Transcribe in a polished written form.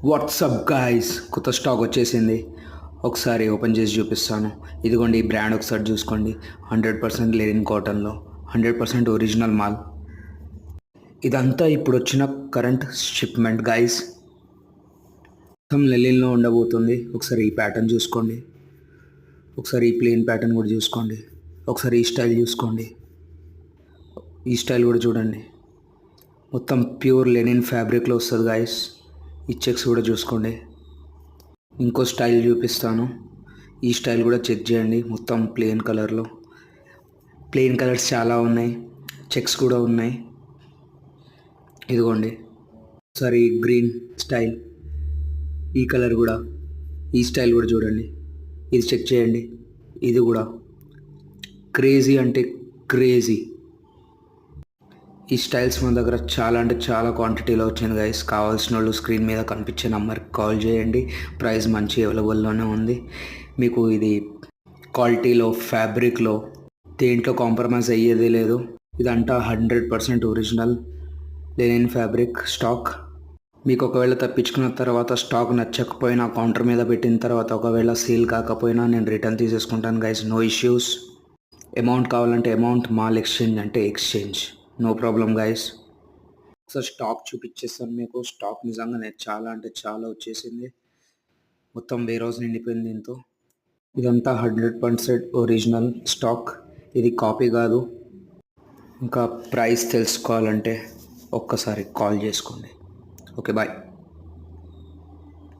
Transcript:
WhatsApp guys, కొత్త stock వచ్చేసింది. ఒకసారి ఓపెన్ చేసి చూపిస్తాను. ఇదిగోండి, ఈ బ్రాండ్ ఒకసారి చూసుకోండి. 100% లెనిన్ కాటన్లో 100% ఒరిజినల్ మాల్. ఇదంతా ఇప్పుడు వచ్చిన కరెంట్ షిప్మెంట్ గాయ్స్. మొత్తం లెనిన్లో ఉండబోతుంది. ఒకసారి ఈ ప్యాటర్న్ చూసుకోండి, ఒకసారి ఈ ప్లెయిన్ ప్యాటర్న్ కూడా చూసుకోండి, ఒకసారి ఈ స్టైల్ చూసుకోండి, ఈ స్టైల్ కూడా చూడండి. మొత్తం ప్యూర్ లెనిన్ ఫ్యాబ్రిక్లో వస్తుంది గాయస్. ఈ చెక్స్ కూడా చూసుకోండి. ఇంకో స్టైల్ చూపిస్తాను, ఈ స్టైల్ కూడా చెక్ చేయండి. మొత్తం ప్లెయిన్ కలర్లో, ప్లెయిన్ కలర్స్ చాలా ఉన్నాయి, చెక్స్ కూడా ఉన్నాయి. ఇదిగోండి, ఒకసారి గ్రీన్ స్టైల్, ఈ కలర్ కూడా, ఈ స్టైల్ కూడా చూడండి. ఇది చెక్ చేయండి. ఇది కూడా క్రేజీ అంటే క్రేజీ. ఈ స్టైల్స్ మన దగ్గర చాలా అంటే చాలా క్వాంటిటీలో వచ్చింది గైస్. కావాల్సిన వాళ్ళు స్క్రీన్ మీద కనిపించే నెంబర్కి కాల్ చేయండి. ప్రైస్ మంచి అవైలబుల్లోనే ఉంది. మీకు ఇది క్వాలిటీలో, ఫ్యాబ్రిక్లో దేంట్లో కాంప్రమైజ్ అయ్యేదే లేదు. ఇదంతా 100% ఒరిజినల్ లెనిన్ ఫ్యాబ్రిక్ స్టాక్. మీకు ఒకవేళ తప్పించుకున్న తర్వాత స్టాక్ నచ్చకపోయినా, కౌంటర్ మీద పెట్టిన తర్వాత ఒకవేళ సేల్ కాకపోయినా నేను రిటర్న్ తీసేసుకుంటాను గైస్. No issues. అమౌంట్ కావాలంటే అమౌంట్, మాల్ ఎక్స్చేంజ్ అంటే ఎక్స్చేంజ్, నో ప్రాబ్లం గైస్. ఒకసారి స్టాక్ చూపించేస్తాను మీకు. స్టాక్ నిజంగానే చాలా అంటే చాలా వచ్చేసింది. మొత్తం వేర్ హౌస్ నిండిపోయింది దీంతో. ఇదంతా 100% ఒరిజినల్ స్టాక్, ఇది కాపీ కాదు. ఇంకా ప్రైస్ తెలుసుకోవాలంటే ఒక్కసారి కాల్ చేసుకోండి. Okay, bye.